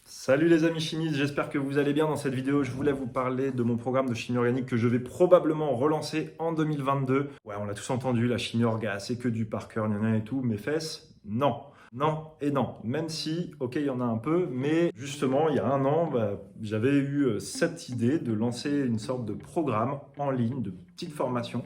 Salut les amis chimistes, j'espère que vous allez bien. Dans cette vidéo, je voulais vous parler de mon programme de chimie organique que je vais probablement relancer en 2022. Ouais, on l'a tous entendu, la chimie orga, c'est que du par cœur, et tout. Mes fesses, non. Non et non. Même si, ok, il y en a un peu, mais justement, il y a un an, j'avais eu cette idée de lancer une sorte de programme en ligne, de petite formation,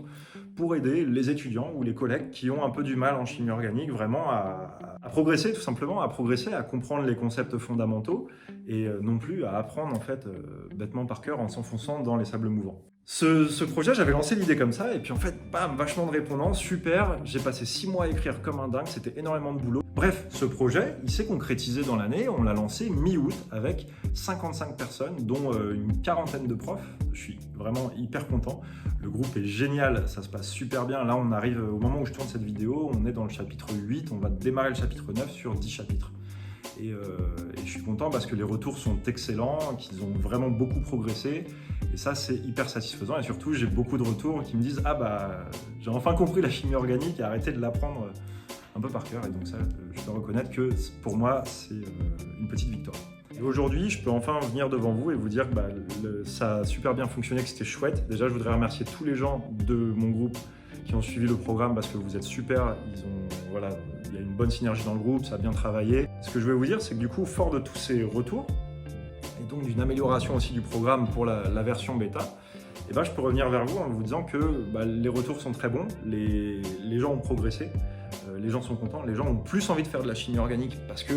pour aider les étudiants ou les collègues qui ont un peu du mal en chimie organique vraiment à progresser tout simplement, à progresser, à comprendre les concepts fondamentaux et non plus à apprendre en fait bêtement par cœur en s'enfonçant dans les sables mouvants. Ce projet, j'avais lancé l'idée comme ça, et puis en fait, bam, vachement de répondants, super, j'ai passé 6 mois à écrire comme un dingue, c'était énormément de boulot. Bref, ce projet, il s'est concrétisé dans l'année, on l'a lancé mi-août avec 55 personnes, dont une quarantaine de profs, je suis vraiment hyper content. Le groupe est génial, ça se passe super bien, là on arrive au moment où je tourne cette vidéo, on est dans le chapitre 8, on va démarrer le chapitre 9 sur 10 chapitres. Et je suis content parce que les retours sont excellents, qu'ils ont vraiment beaucoup progressé. Et ça, c'est hyper satisfaisant. Et surtout, j'ai beaucoup de retours qui me disent « Ah bah, j'ai enfin compris la chimie organique et arrêté de l'apprendre un peu par cœur. » Et donc ça, je dois reconnaître que pour moi, c'est une petite victoire. Et aujourd'hui, je peux enfin venir devant vous et vous dire que ça a super bien fonctionné, que c'était chouette. Déjà, je voudrais remercier tous les gens de mon groupe qui ont suivi le programme parce que vous êtes super. Voilà, il y a une bonne synergie dans le groupe, ça a bien travaillé. Ce que je vais vous dire, c'est que du coup, fort de tous ces retours, et donc d'une amélioration aussi du programme pour la version bêta, et je peux revenir vers vous en vous disant que les retours sont très bons, les gens ont progressé, les gens sont contents, les gens ont plus envie de faire de la chimie organique parce que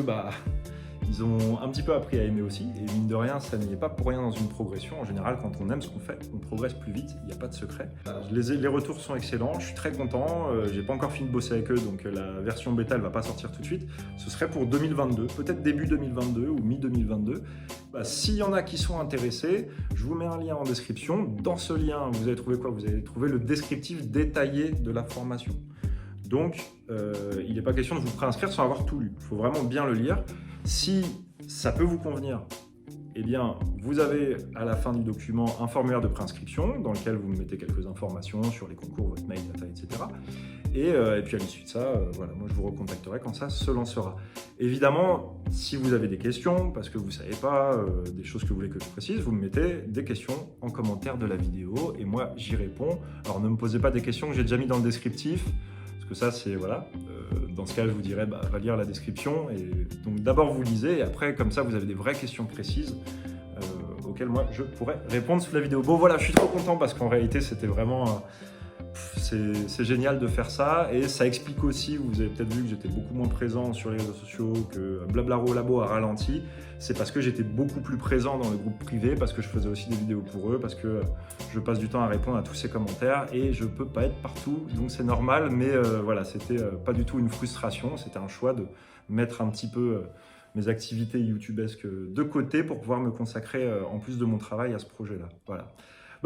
ils ont un petit peu appris à aimer aussi, et mine de rien, ça n'y est pas pour rien dans une progression. En général, quand on aime ce qu'on fait, on progresse plus vite, il n'y a pas de secret. Les retours sont excellents, je suis très content, j'ai pas encore fini de bosser avec eux, donc la version bêta, elle va pas sortir tout de suite. Ce serait pour 2022, peut-être début 2022 ou mi-2022. S'il y en a qui sont intéressés, je vous mets un lien en description. Dans ce lien, vous allez trouver quoi? Vous allez trouver le descriptif détaillé de la formation. Donc, il n'est pas question de vous préinscrire sans avoir tout lu. Il faut vraiment bien le lire. Si ça peut vous convenir, eh bien, vous avez à la fin du document un formulaire de préinscription dans lequel vous mettez quelques informations sur les concours, votre mail, data, etc. Et puis à l'issue de ça, voilà, moi je vous recontacterai quand ça se lancera. Évidemment, si vous avez des questions, parce que vous ne savez pas, des choses que vous voulez que je précise, vous me mettez des questions en commentaire de la vidéo et moi j'y réponds. Alors ne me posez pas des questions que j'ai déjà mis dans le descriptif, parce que ça c'est, voilà, dans ce cas je vous dirais, va lire la description. Et donc d'abord vous lisez, et après comme ça vous avez des vraies questions précises auxquelles moi je pourrais répondre sous la vidéo. Bon voilà, je suis trop content parce qu'en réalité c'était vraiment... c'est génial de faire ça, et ça explique aussi, vous avez peut-être vu que j'étais beaucoup moins présent sur les réseaux sociaux, que Blablaro Labo a ralenti. C'est parce que j'étais beaucoup plus présent dans le groupe privé, parce que je faisais aussi des vidéos pour eux, parce que je passe du temps à répondre à tous ces commentaires et je peux pas être partout, donc c'est normal. Mais voilà, c'était pas du tout une frustration, c'était un choix de mettre un petit peu mes activités youtubesques de côté pour pouvoir me consacrer en plus de mon travail à ce projet-là. Voilà.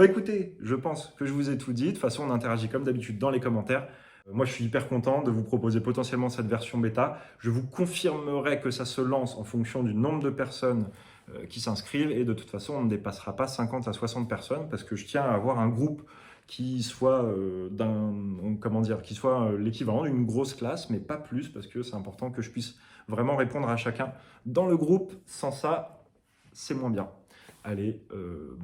Écoutez, je pense que je vous ai tout dit. De toute façon, on interagit comme d'habitude dans les commentaires. Moi, je suis hyper content de vous proposer potentiellement cette version bêta. Je vous confirmerai que ça se lance en fonction du nombre de personnes qui s'inscrivent. Et de toute façon, on ne dépassera pas 50 à 60 personnes parce que je tiens à avoir un groupe qui soit l'équivalent d'une grosse classe, mais pas plus, parce que c'est important que je puisse vraiment répondre à chacun dans le groupe. Sans ça, c'est moins bien. Allez,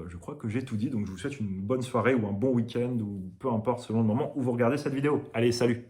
je crois que j'ai tout dit, donc je vous souhaite une bonne soirée ou un bon week-end, ou peu importe selon le moment où vous regardez cette vidéo. Allez, salut!